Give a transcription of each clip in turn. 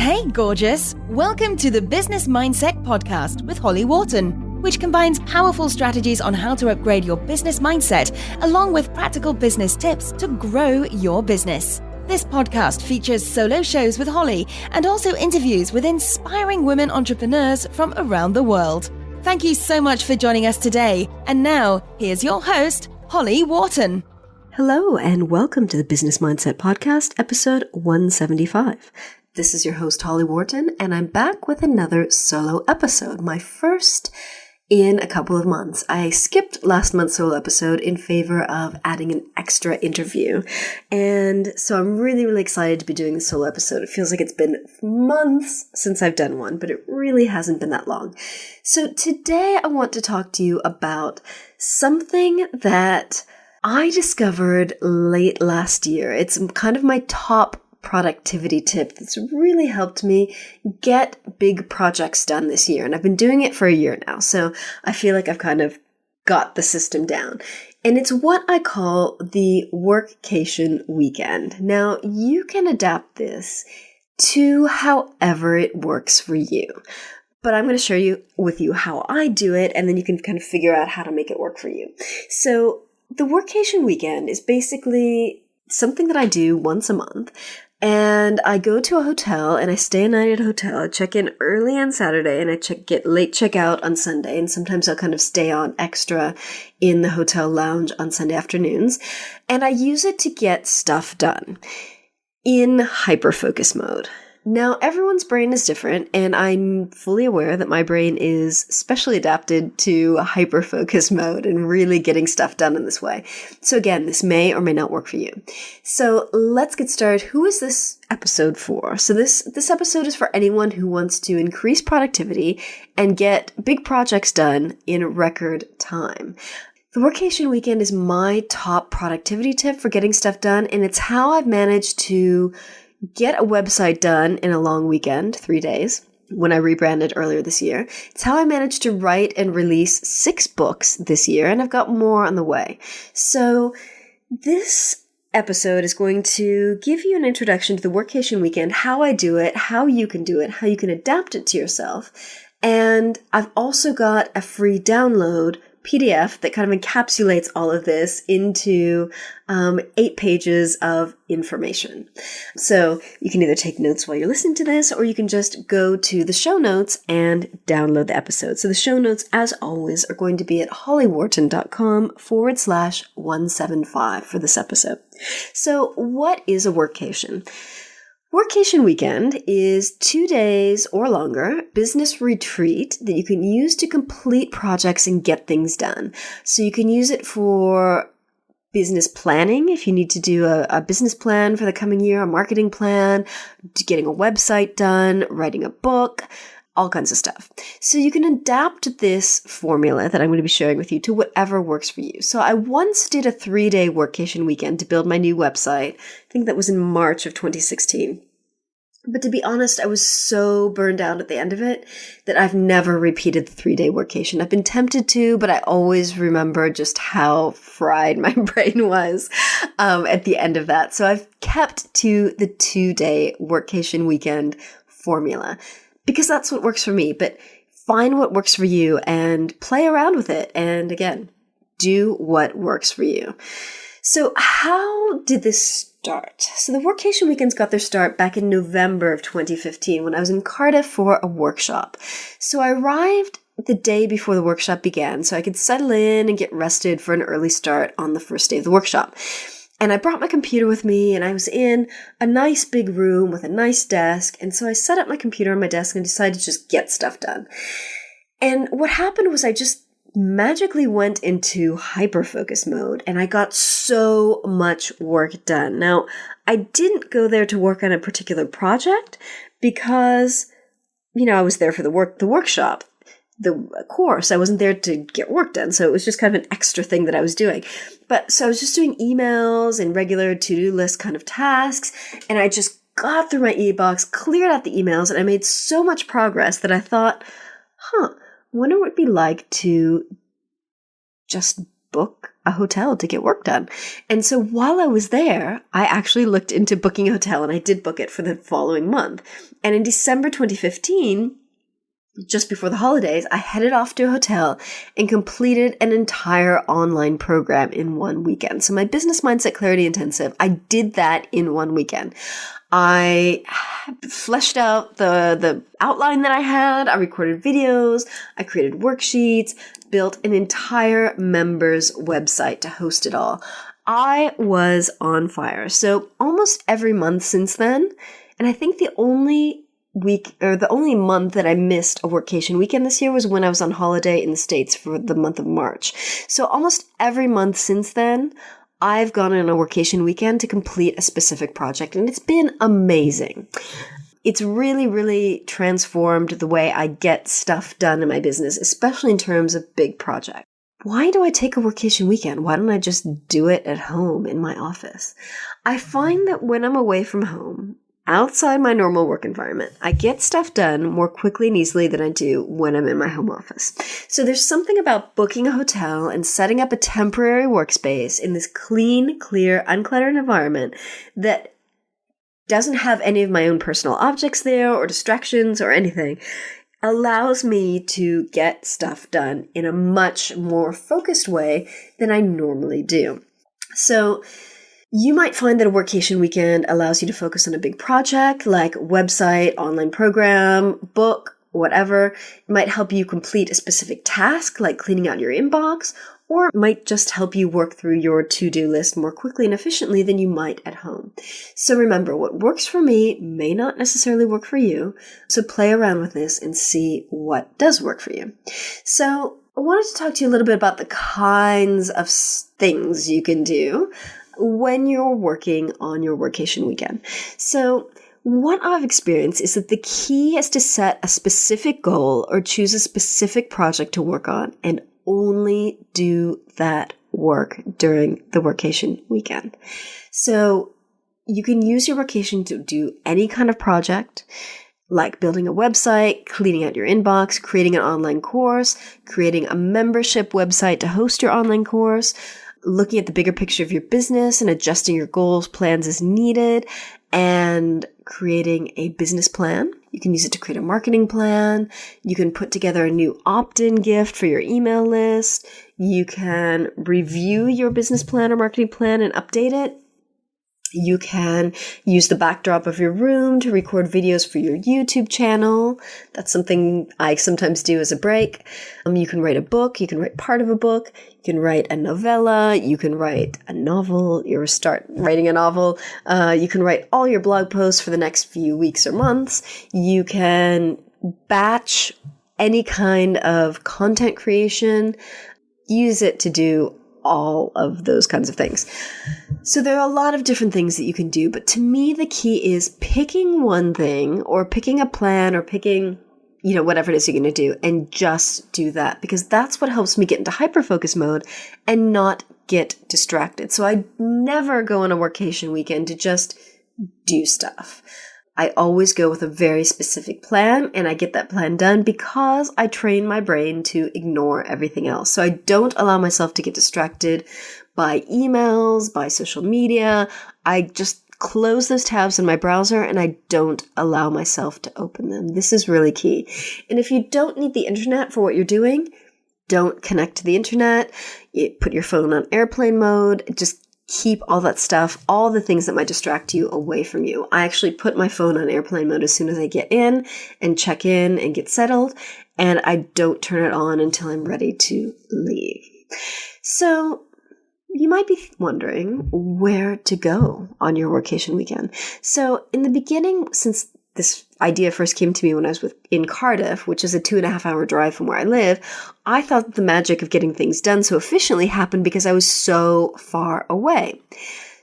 Hey, gorgeous! Welcome to the Business Mindset Podcast with Holly Worton, which combines powerful strategies on how to upgrade your business mindset, along with practical business tips to grow your business. This podcast features solo shows with Holly and also interviews with inspiring women entrepreneurs from around the world. Thank you so much for joining us today. And now, here's your host, Holly Worton. Hello, and welcome to the Business Mindset Podcast, episode 175. This is your host, Holly Worton, and I'm back with another solo episode, my first in a couple of months. I skipped last month's solo episode in favor of adding an extra interview, and so I'm really excited to be doing this solo episode. It feels like it's been months since I've done one, but it really hasn't been that long. So today I want to talk to you about something that I discovered late last year. It's kind of my top productivity tip that's really helped me get big projects done this year. And I've been doing it for a year now, so I feel like I've kind of got the system down. And it's what I call the Workcation weekend. Now, you can adapt this to however it works for you. But I'm going to share with you how I do it, and then you can kind of figure out how to make it work for you. So the Workation weekend is basically something that I do once a month. And I go to a hotel and I stay a night at a hotel. I check in early on Saturday and I get late checkout on Sunday. And sometimes I'll kind of stay on extra in the hotel lounge on Sunday afternoons. And I use it to get stuff done in hyper-focus mode. Now, everyone's brain is different, and I'm fully aware that my brain is specially adapted to a hyper-focus mode and really getting stuff done in this way. So again, this may or may not work for you. So let's get started. Who is this episode for? So this episode is for anyone who wants to increase productivity and get big projects done in record time. The Workation weekend is my top productivity tip for getting stuff done, and it's how I've managed to get a website done in a long weekend, 3 days, when I rebranded earlier this year. It's how I managed to write and release 6 books this year, and I've got more on the way. So this episode is going to give you an introduction to the Workation weekend, how I do it, how you can do it, how you can adapt it to yourself. And I've also got a free download PDF that kind of encapsulates all of this into 8 pages of information. So you can either take notes while you're listening to this, or you can just go to the show notes and download the episode. So the show notes, as always, are going to be at hollyworton.com/175 for this episode. So what is a workcation? Workation weekend is 2 days or longer business retreat that you can use to complete projects and get things done. So you can use it for business planning if you need to do a business plan for the coming year, a marketing plan, getting a website done, writing a book, all kinds of stuff. So you can adapt this formula that I'm going to be sharing with you to whatever works for you. So I once did a 3-day Workation weekend to build my new website. I think that was in March of 2016. But to be honest, I was so burned out at the end of it that I've never repeated the 3-day Workation. I've been tempted to, but I always remember just how fried my brain was at the end of that. So I've kept to the 2-day Workation weekend formula because that's what works for me. But find what works for you and play around with it. And again, do what works for you. So how did this start? So the Workation weekends got their start back in November of 2015 when I was in Cardiff for a workshop. So I arrived the day before the workshop began so I could settle in and get rested for an early start on the first day of the workshop. And I brought my computer with me, and I was in a nice big room with a nice desk. And so I set up my computer on my desk and decided to just get stuff done. And what happened was I just magically went into hyper-focus mode, and I got so much work done. Now, I didn't go there to work on a particular project because, I was there for the workshop, the course. I wasn't there to get work done, so it was just kind of an extra thing that I was doing. But so I was just doing emails and regular to-do list kind of tasks, and I just got through my e-box, cleared out the emails, and I made so much progress that I thought, wonder what it'd be like to just book a hotel to get work done. And so while I was there, I actually looked into booking a hotel, and I did book it for the following month. And in December 2015, just before the holidays, I headed off to a hotel and completed an entire online program in one weekend. So my Business Mindset Clarity Intensive, I did that in one weekend. I fleshed out the outline that I had. I recorded videos. I created worksheets, built an entire members website to host it all. I was on fire. So almost every month since then, and I think the only month that I missed a workation weekend this year was when I was on holiday in the States for the month of March. So almost every month since then, I've gone on a workation weekend to complete a specific project, and it's been amazing. It's really, really transformed the way I get stuff done in my business, especially in terms of big projects. Why do I take a workation weekend? Why don't I just do it at home in my office? I find that when I'm away from home, outside my normal work environment, I get stuff done more quickly and easily than I do when I'm in my home office. So there's something about booking a hotel and setting up a temporary workspace in this clean, clear, uncluttered environment that doesn't have any of my own personal objects there or distractions or anything, allows me to get stuff done in a much more focused way than I normally do. So you might find that a workation weekend allows you to focus on a big project like website, online program, book, whatever. It might help you complete a specific task like cleaning out your inbox, or it might just help you work through your to-do list more quickly and efficiently than you might at home. So remember, what works for me may not necessarily work for you. So play around with this and see what does work for you. So I wanted to talk to you a little bit about the kinds of things you can do when you're working on your workation weekend. So what I've experienced is that the key is to set a specific goal or choose a specific project to work on and only do that work during the workation weekend. So you can use your workation to do any kind of project, like building a website, cleaning out your inbox, creating an online course, creating a membership website to host your online course, looking at the bigger picture of your business and adjusting your goals, plans as needed, and creating a business plan. You can use it to create a marketing plan. You can put together a new opt-in gift for your email list. You can review your business plan or marketing plan and update it. You can use the backdrop of your room to record videos for your YouTube channel. That's something I sometimes do as a break. You can write a book. You can write part of a book. You can write a novella. You can write a novel or start writing a novel. You can write all your blog posts for the next few weeks or months. You can batch any kind of content creation. Use it to do all of those kinds of things. So there are a lot of different things that you can do, but to me, the key is picking one thing or picking a plan or picking, whatever it is you're going to do and just do that, because that's what helps me get into hyper-focus mode and not get distracted. So I never go on a workation weekend to just do stuff. I always go with a very specific plan, and I get that plan done because I train my brain to ignore everything else. So I don't allow myself to get distracted by emails, by social media. I just close those tabs in my browser and I don't allow myself to open them. This is really key. And if you don't need the internet for what you're doing, don't connect to the internet. Put your phone on airplane mode. Just keep all that stuff, all the things that might distract you away from you. I actually put my phone on airplane mode as soon as I get in and check in and get settled, and I don't turn it on until I'm ready to leave. So you might be wondering where to go on your workation weekend. So in the beginning, since this idea first came to me when I was in Cardiff, which is a 2.5-hour drive from where I live, I thought that the magic of getting things done so efficiently happened because I was so far away.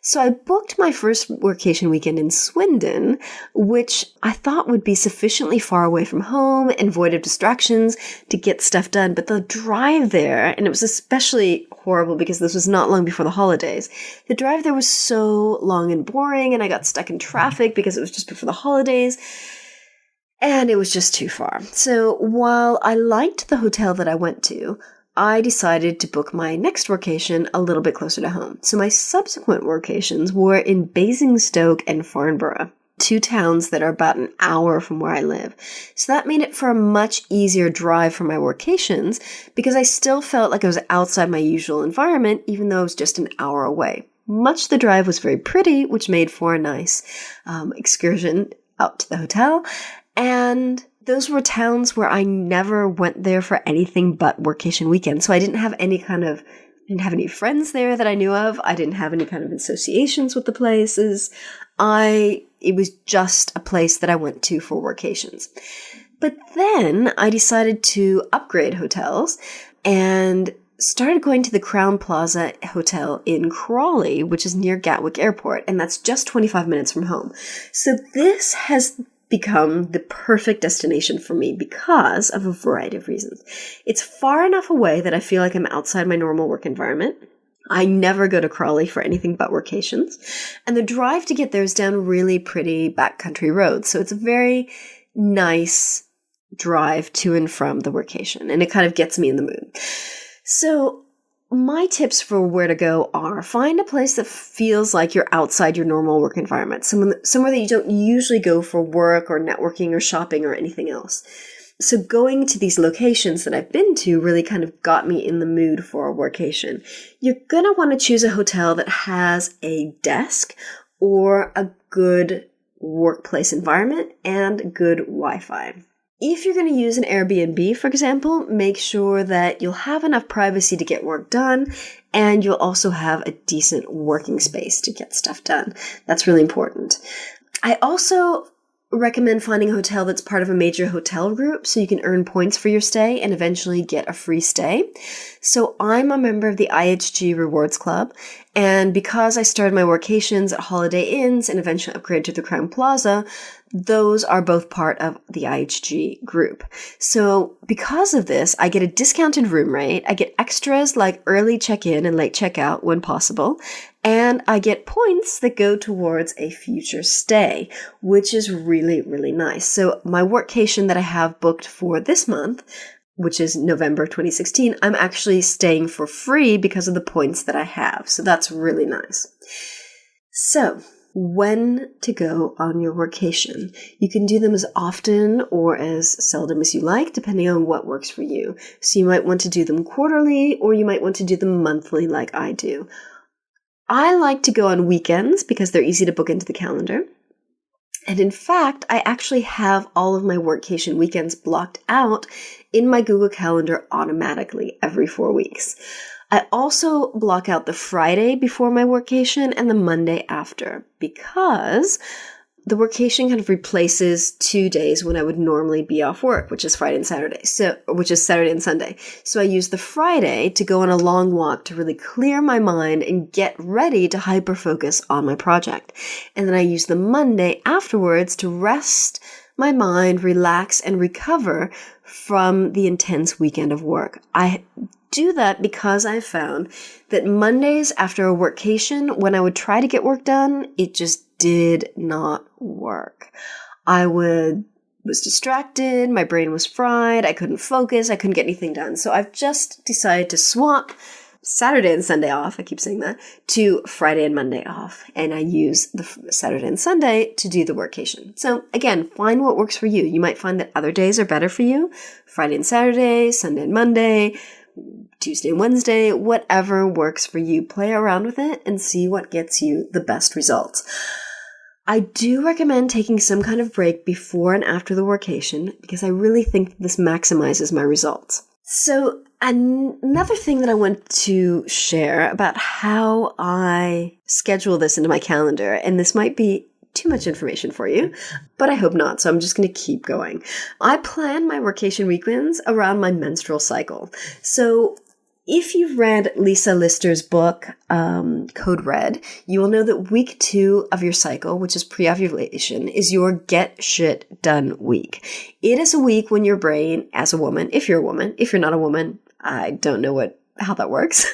So I booked my first workation weekend in Swindon, which I thought would be sufficiently far away from home and void of distractions to get stuff done. But the drive there, and it was especially horrible because this was not long before the holidays, the drive there was so long and boring, and I got stuck in traffic because it was just before the holidays. And it was just too far. So while I liked the hotel that I went to, I decided to book my next workation a little bit closer to home. So my subsequent workations were in Basingstoke and Farnborough, 2 towns that are about an hour from where I live. So that made it for a much easier drive for my workations because I still felt like I was outside my usual environment, even though it was just an hour away. Much of the drive was very pretty, which made for a nice excursion out to the hotel. And those were towns where I never went there for anything but workation weekend. So I didn't have any friends there that I knew of. I didn't have any kind of associations with the places. It was just a place that I went to for workations. But then I decided to upgrade hotels and started going to the Crown Plaza Hotel in Crawley, which is near Gatwick Airport, and that's just 25 minutes from home. So this has become the perfect destination for me because of a variety of reasons. It's far enough away that I feel like I'm outside my normal work environment. I never go to Crawley for anything but workations. And the drive to get there is down really pretty backcountry roads. So it's a very nice drive to and from the workation. And it kind of gets me in the mood. So my tips for where to go are find a place that feels like you're outside your normal work environment. Somewhere that you don't usually go for work or networking or shopping or anything else. So going to these locations that I've been to really kind of got me in the mood for a workation. You're going to want to choose a hotel that has a desk or a good workplace environment and good Wi-Fi. If you're going to use an Airbnb, for example, make sure that you'll have enough privacy to get work done and you'll also have a decent working space to get stuff done. That's really important. I also recommend finding a hotel that's part of a major hotel group so you can earn points for your stay and eventually get a free stay. So I'm a member of the IHG Rewards Club, and because I started my workations at Holiday Inns and eventually upgraded to the Crowne Plaza, those are both part of the IHG group. So because of this, I get a discounted room rate, I get extras like early check-in and late check-out when possible, and I get points that go towards a future stay, which is really, really nice. So my workation that I have booked for this month, which is November 2016, I'm actually staying for free because of the points that I have. So that's really nice. So when to go on your workation. You can do them as often or as seldom as you like, depending on what works for you. So you might want to do them quarterly, or you might want to do them monthly like I do. I like to go on weekends because they're easy to book into the calendar. And in fact, I actually have all of my workcation weekends blocked out in my Google Calendar automatically every 4 weeks. I also block out the Friday before my workation and the Monday after because the workation kind of replaces 2 days when I would normally be off work, which is Friday and Saturday. Which is Saturday and Sunday. So I use the Friday to go on a long walk to really clear my mind and get ready to hyper focus on my project. And then I use the Monday afterwards to rest my mind, relax, and recover from the intense weekend of work. I do that because I found that Mondays after a workation, when I would try to get work done, it just did not work. I was distracted, my brain was fried, I couldn't focus, I couldn't get anything done. So I've just decided to swap Saturday and Sunday off, I keep saying that, to Friday and Monday off. And I use the Saturday and Sunday to do the workation. So again, find what works for you. You might find that other days are better for you. Friday and Saturday, Sunday and Monday, Tuesday and Wednesday, whatever works for you. Play around with it and see what gets you the best results. I do recommend taking some kind of break before and after the workation because I really think this maximizes my results. So another thing that I want to share about how I schedule this into my calendar, and this might be too much information for you, but I hope not, so I'm just going to keep going. I plan my workation weekends around my menstrual cycle. So if you've read Lisa Lister's book, Code Red, you will know that week 2 of your cycle, which is pre-ovulation, is your get shit done week. It is a week when your brain, as a woman, if you're a woman, if you're not a woman, I don't know how that works.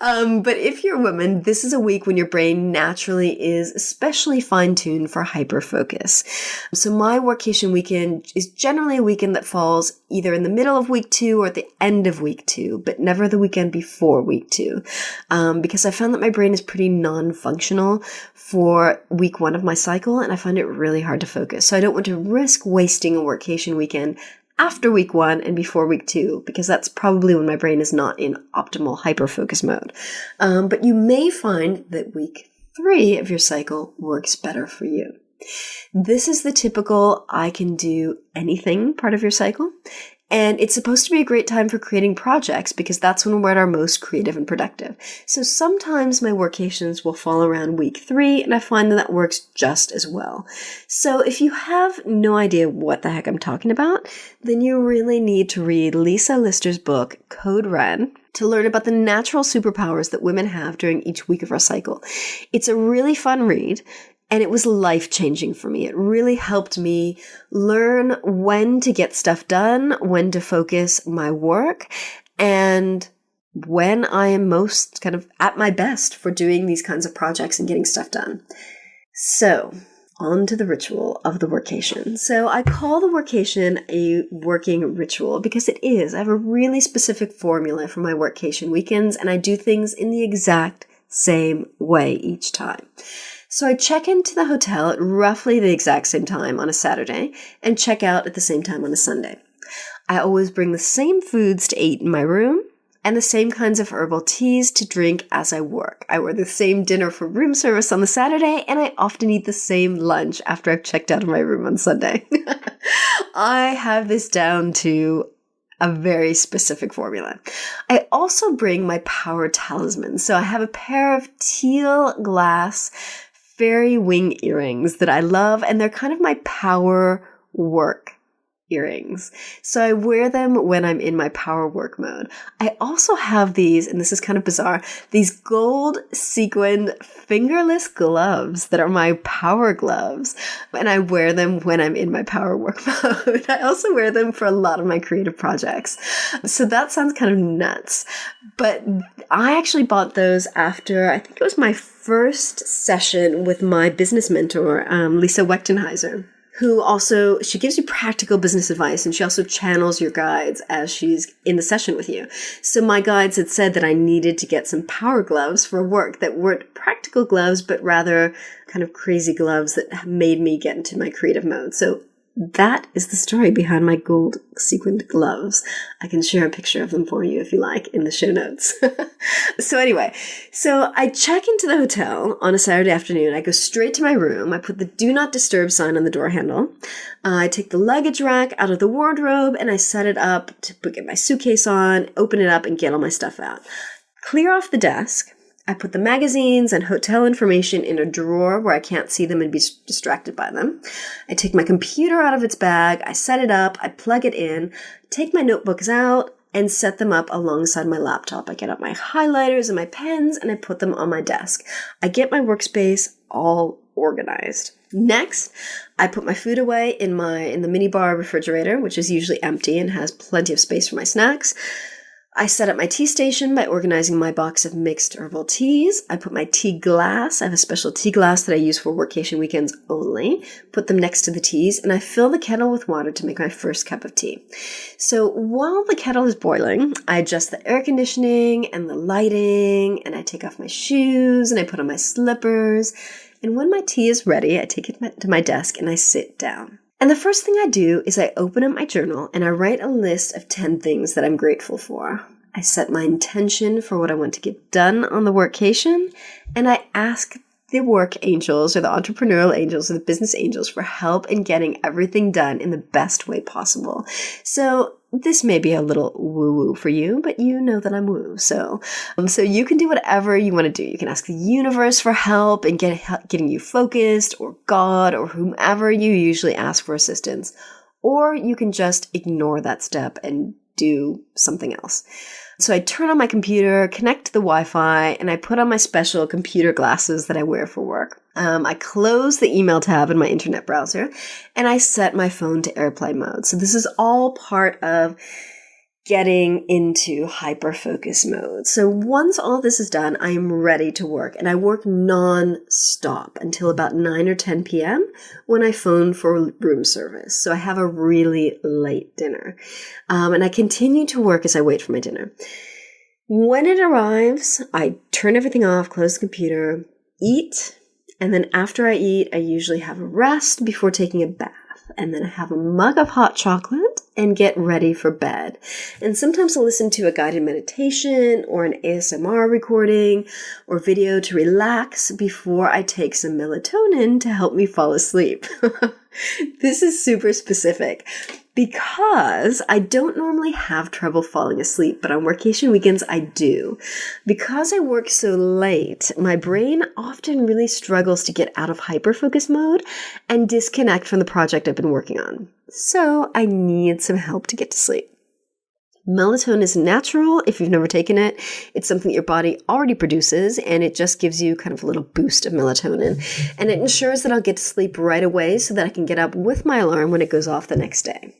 But if you're a woman, this is a week when your brain naturally is especially fine-tuned for hyperfocus. So my workation weekend is generally a weekend that falls either in the middle of week 2 or at the end of week 2, but never the weekend before week 2. Because I found that my brain is pretty non-functional for week 1 of my cycle, and I find it really hard to focus. So I don't want to risk wasting a workation weekend after week 1 and before week 2, because that's probably when my brain is not in optimal hyperfocus mode. But you may find that week 3 of your cycle works better for you. This is the typical I can do anything part of your cycle. And it's supposed to be a great time for creating projects because that's when we're at our most creative and productive. So sometimes my workations will fall around week 3, and I find that works just as well. So if you have no idea what the heck I'm talking about, then you really need to read Lisa Lister's book, Code Red, to learn about the natural superpowers that women have during each week of our cycle. It's a really fun read. And it was life-changing for me. It really helped me learn when to get stuff done, when to focus my work, and when I am most kind of at my best for doing these kinds of projects and getting stuff done. So, on to the ritual of the workation. So I call the workation a working ritual because it is. I have a really specific formula for my workation weekends, and I do things in the exact same way each time. So I check into the hotel at roughly the exact same time on a Saturday and check out at the same time on a Sunday. I always bring the same foods to eat in my room and the same kinds of herbal teas to drink as I work. I wear the same dinner for room service on the Saturday, and I often eat the same lunch after I've checked out of my room on Sunday. I have this down to a very specific formula. I also bring my power talisman. So I have a pair of teal glass fairy wing earrings that I love, and they're kind of my power work earrings. So I wear them when I'm in my power work mode. I also have these, and this is kind of bizarre, these gold sequined fingerless gloves that are my power gloves, and I wear them when I'm in my power work mode. I also wear them for a lot of my creative projects. So that sounds kind of nuts, but I actually bought those after, I think it was my first session with my business mentor, Lisa Wechtenheiser, who also, she gives you practical business advice, and she also channels your guides as she's in the session with you. So my guides had said that I needed to get some power gloves for work that weren't practical gloves, but rather kind of crazy gloves that made me get into my creative mode. So that is the story behind my gold sequined gloves. I can share a picture of them for you if you like in the show notes. So anyway, so I check into the hotel on a Saturday afternoon. I go straight to my room. I put the do not disturb sign on the door handle. I take the luggage rack out of the wardrobe and I set it up to get my suitcase on, open it up and get all my stuff out. Clear off the desk. I put the magazines and hotel information in a drawer where I can't see them and be distracted by them. I take my computer out of its bag, I set it up, I plug it in, take my notebooks out, and set them up alongside my laptop. I get out my highlighters and my pens, and I put them on my desk. I get my workspace all organized. Next, I put my food away in the minibar refrigerator, which is usually empty and has plenty of space for my snacks. I set up my tea station by organizing my box of mixed herbal teas. I put my tea glass. I have a special tea glass that I use for workation weekends only. Put them next to the teas, and I fill the kettle with water to make my first cup of tea. So while the kettle is boiling, I adjust the air conditioning and the lighting, and I take off my shoes, and I put on my slippers. And when my tea is ready, I take it to my desk, and I sit down. And the first thing I do is I open up my journal and I write a list of 10 things that I'm grateful for. I set my intention for what I want to get done on the workation, and I ask the work angels or the entrepreneurial angels or the business angels for help in getting everything done in the best way possible. So this may be a little woo-woo for you, but you know that I'm woo. So you can do whatever you want to do. You can ask the universe for help in getting you focused, or God, or whomever you usually ask for assistance. Or you can just ignore that step and do something else. So I turn on my computer, connect to the Wi-Fi, and I put on my special computer glasses that I wear for work. I close the email tab in my internet browser, and I set my phone to airplane mode. So this is all part of getting into hyper-focus mode. So once all this is done, I am ready to work, and I work non-stop until about 9 or 10 p.m. when I phone for room service. So I have a really late dinner. And I continue to work as I wait for my dinner. When it arrives, I turn everything off, close the computer, eat, and then after I eat, I usually have a rest before taking a bath. And then I have a mug of hot chocolate and get ready for bed. And sometimes I'll listen to a guided meditation or an ASMR recording or video to relax before I take some melatonin to help me fall asleep. This is super specific because I don't normally have trouble falling asleep, but on workation weekends I do. Because I work so late, my brain often really struggles to get out of hyperfocus mode and disconnect from the project I've been working on. So I need some help to get to sleep. Melatonin is natural if you've never taken it. It's something that your body already produces, and it just gives you kind of a little boost of melatonin. And it ensures that I'll get to sleep right away so that I can get up with my alarm when it goes off the next day.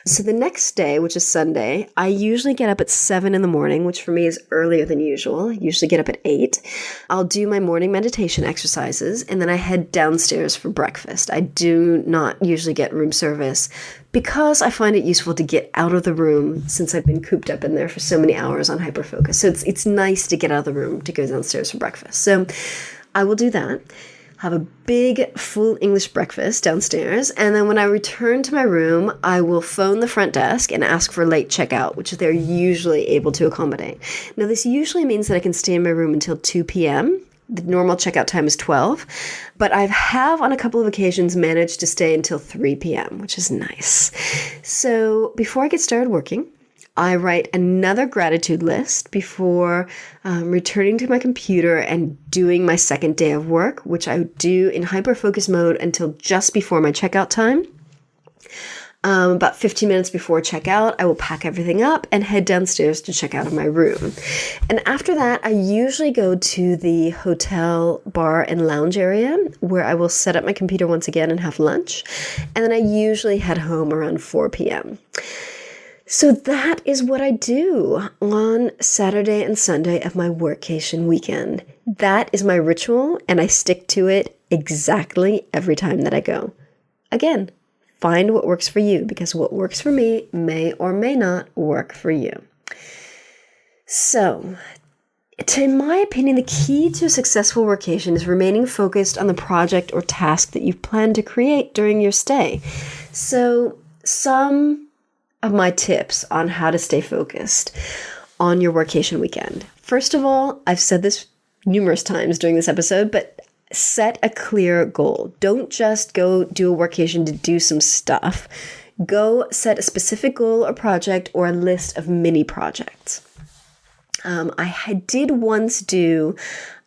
So the next day, which is Sunday, I usually get up at 7 in the morning, which for me is earlier than usual. I usually get up at 8. I'll do my morning meditation exercises, and then I head downstairs for breakfast. I do not usually get room service because I find it useful to get out of the room since I've been cooped up in there for so many hours on hyperfocus. So it's nice to get out of the room to go downstairs for breakfast. So I will do that. Have a big full English breakfast downstairs, and then when I return to my room, I will phone the front desk and ask for late checkout, which they're usually able to accommodate. Now, this usually means that I can stay in my room until 2 p.m. The normal checkout time is 12, but I have on a couple of occasions managed to stay until 3 p.m., which is nice. So before I get started working, I write another gratitude list before returning to my computer and doing my second day of work, which I do in hyper-focus mode until just before my checkout time. About 15 minutes before checkout, I will pack everything up and head downstairs to check out of my room. And after that, I usually go to the hotel bar and lounge area where I will set up my computer once again and have lunch. And then I usually head home around 4 p.m. So that is what I do on Saturday and Sunday of my workcation weekend. That is my ritual, and I stick to it exactly every time that I go. Again, find what works for you, because what works for me may or may not work for you. So, in my opinion, the key to a successful workation is remaining focused on the project or task that you plan to create during your stay. So, some of my tips on how to stay focused on your workation weekend. First of all, I've said this numerous times during this episode, but set a clear goal. Don't just go do a workation to do some stuff. Go set a specific goal or project or a list of mini projects. I did once do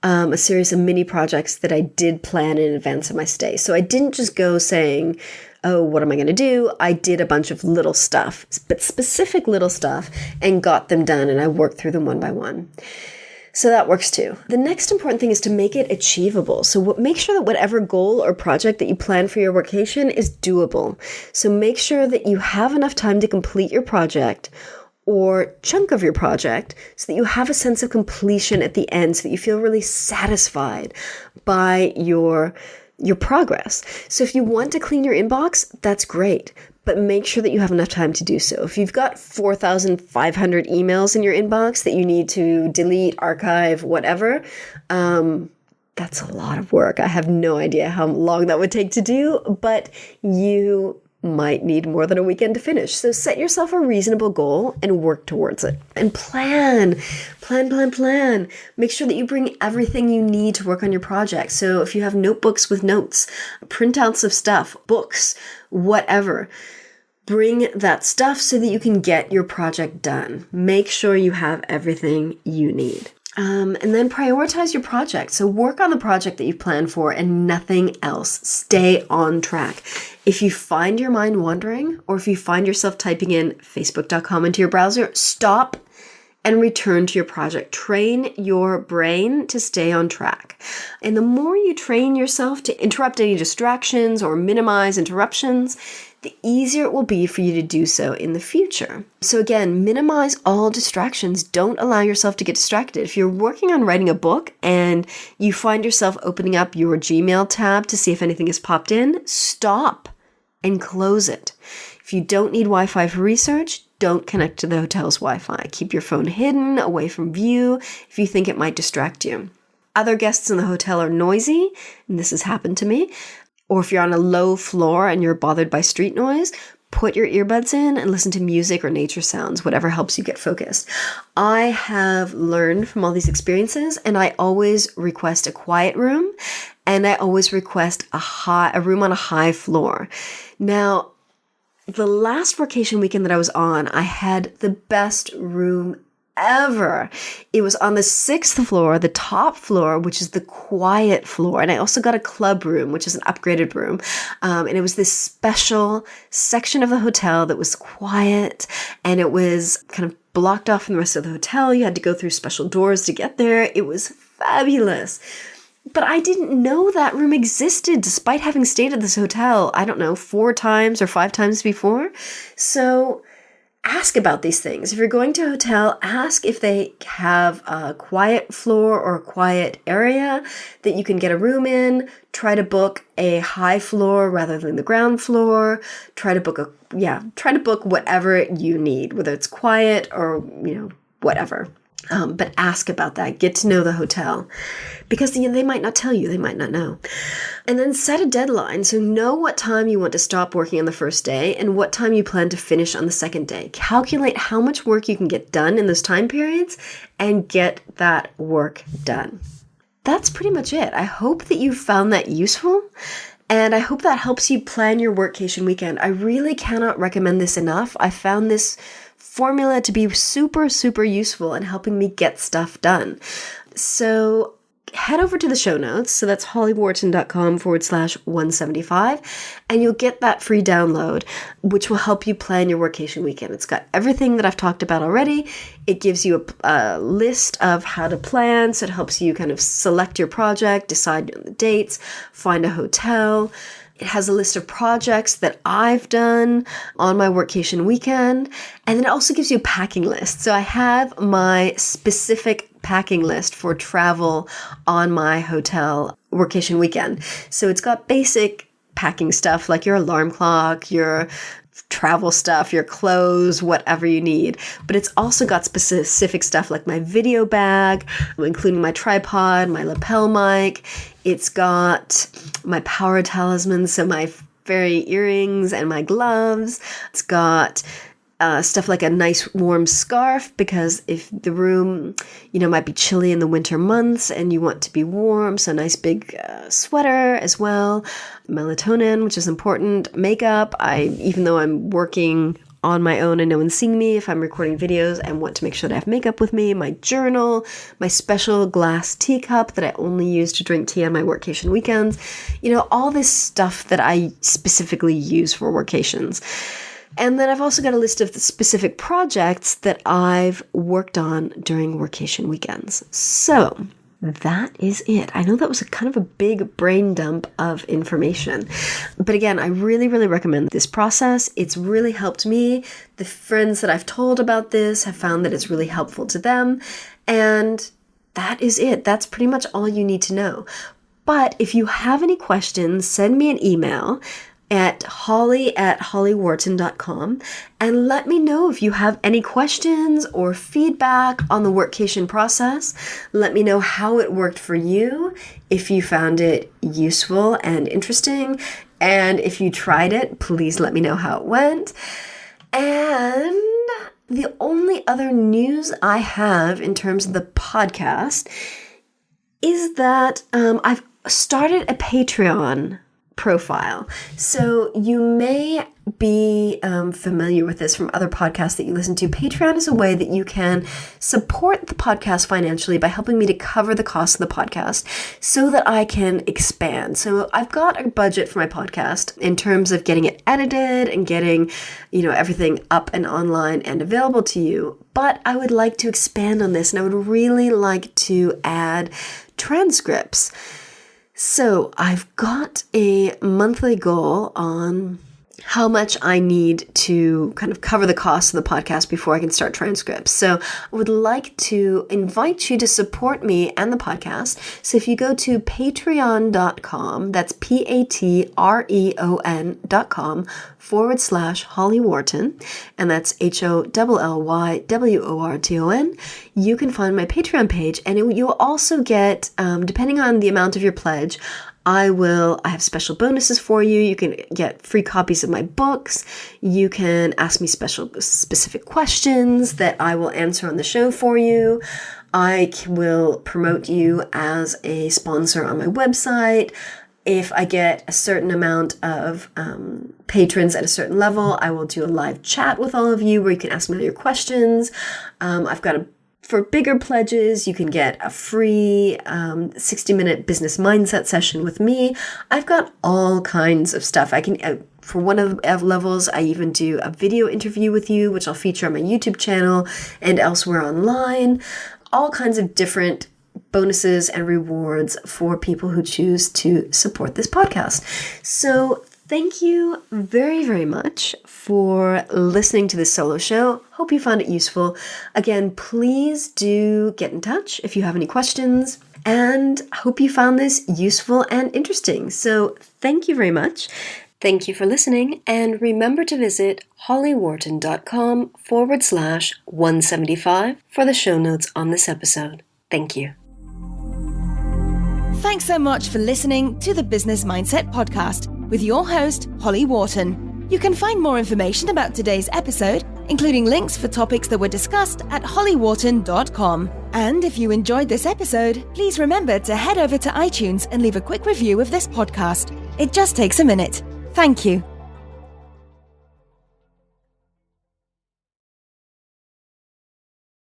a series of mini projects that I did plan in advance of my stay. So I didn't just go saying, oh, what am I going to do? I did a bunch of little stuff, but specific little stuff, and got them done, and I worked through them one by one. So that works too. The next important thing is to make it achievable. So make sure that whatever goal or project that you plan for your workation is doable. So make sure that you have enough time to complete your project or chunk of your project so that you have a sense of completion at the end, so that you feel really satisfied by your progress. So if you want to clean your inbox, that's great, but make sure that you have enough time to do so. If you've got 4,500 emails in your inbox that you need to delete, archive, whatever, that's a lot of work. I have no idea how long that would take to do, but you might need more than a weekend to finish. So set yourself a reasonable goal and work towards it. And plan. Make sure that you bring everything you need to work on your project. So if you have notebooks with notes, printouts of stuff, books, whatever, bring that stuff so that you can get your project done. Make sure you have everything you need. And then prioritize your project. So work on the project that you plan for and nothing else. Stay on track. If you find your mind wandering, or if you find yourself typing in facebook.com into your browser, stop and return to your project. Train your brain to stay on track. And the more you train yourself to interrupt any distractions or minimize interruptions, the easier it will be for you to do so in the future. So again, minimize all distractions. Don't allow yourself to get distracted. If you're working on writing a book and you find yourself opening up your Gmail tab to see if anything has popped in, stop and close it. If you don't need Wi-Fi for research, don't connect to the hotel's Wi-Fi. Keep your phone hidden, away from view, if you think it might distract you. Other guests in the hotel are noisy, and this has happened to me. Or if you're on a low floor and you're bothered by street noise, put your earbuds in and listen to music or nature sounds, whatever helps you get focused. I have learned from all these experiences, and I always request a quiet room, and I always request a room on a high floor. Now, the last workation weekend that I was on, I had the best room ever. It was on the 6th floor, the top floor, which is the quiet floor. And I also got a club room, which is an upgraded room. And it was this special section of the hotel that was quiet, and it was kind of blocked off from the rest of the hotel. You had to go through special doors to get there. It was fabulous. But I didn't know that room existed despite having stayed at this hotel, 4 times or 5 times before. So ask about these things. If you're going to a hotel, ask if they have a quiet floor or a quiet area that you can get a room in. Try to book a high floor rather than the ground floor. Try to book whatever you need, whether it's quiet or, whatever. But ask about that. Get to know the hotel, because they might not tell you. They might not know. And then set a deadline. So know what time you want to stop working on the first day and what time you plan to finish on the second day. Calculate how much work you can get done in those time periods and get that work done. That's pretty much it. I hope that you found that useful, and I hope that helps you plan your workcation weekend. I really cannot recommend this enough. I found this formula to be super, super useful in helping me get stuff done. So head over to the show notes. So that's hollyworton.com/175. And you'll get that free download, which will help you plan your workation weekend. It's got everything that I've talked about already. It gives you a list of how to plan. So it helps you kind of select your project, decide on the dates, find a hotel. It has a list of projects that I've done on my workation weekend. And then it also gives you a packing list. So I have my specific packing list for travel on my hotel workation weekend. So it's got basic packing stuff like your alarm clock, your travel stuff, your clothes, whatever you need. But it's also got specific stuff like my video bag, including my tripod, my lapel mic. It's got my power talisman, so my fairy earrings and my gloves. It's got stuff like a nice warm scarf, because if the room, might be chilly in the winter months and you want to be warm, so a nice big sweater as well. Melatonin, which is important. Makeup. Even though I'm working on my own and no one's seeing me, if I'm recording videos, I want to make sure that I have makeup with me, my journal, my special glass teacup that I only use to drink tea on my workation weekends. All this stuff that I specifically use for workations. And then I've also got a list of the specific projects that I've worked on during workation weekends. So that is it. I know that was kind of a big brain dump of information. But again, I really, really recommend this process. It's really helped me. The friends that I've told about this have found that it's really helpful to them. And that is it. That's pretty much all you need to know. But if you have any questions, send me an email at holly@hollyworton.com and let me know if you have any questions or feedback on the workcation process. Let me know how it worked for you, if you found it useful and interesting, and if you tried it, please let me know how it went. And the only other news I have in terms of the podcast is that I've started a Patreon profile. So you may be familiar with this from other podcasts that you listen to. Patreon is a way that you can support the podcast financially by helping me to cover the cost of the podcast so that I can expand. So I've got a budget for my podcast in terms of getting it edited and getting, everything up and online and available to you. But I would like to expand on this, and I would really like to add transcripts. So I've got a monthly goal on how much I need to kind of cover the cost of the podcast before I can start transcripts. So I would like to invite you to support me and the podcast. So if you go to patreon.com, that's patreon.com/Holly Worton, and that's HOLLYWORTON, you can find my Patreon page, and you'll also get, depending on the amount of your pledge, I have special bonuses for you. You can get free copies of my books. You can ask me specific questions that I will answer on the show for you. I will promote you as a sponsor on my website. If I get a certain amount of patrons at a certain level, I will do a live chat with all of you where you can ask me all your questions. For bigger pledges, you can get a free 60-minute business mindset session with me. I've got all kinds of stuff. I can, for one of the levels, I even do a video interview with you, which I'll feature on my YouTube channel and elsewhere online. All kinds of different bonuses and rewards for people who choose to support this podcast. So thank you very, very much for listening to this solo show. Hope you found it useful. Again, please do get in touch if you have any questions, and hope you found this useful and interesting. So thank you very much. Thank you for listening, and remember to visit hollyworton.com/175 for the show notes on this episode. Thank you. Thanks so much for listening to the Business Mindset Podcast with your host, Holly Worton. You can find more information about today's episode, including links for topics that were discussed, at hollyworton.com. And if you enjoyed this episode, please remember to head over to iTunes and leave a quick review of this podcast. It just takes a minute. Thank you.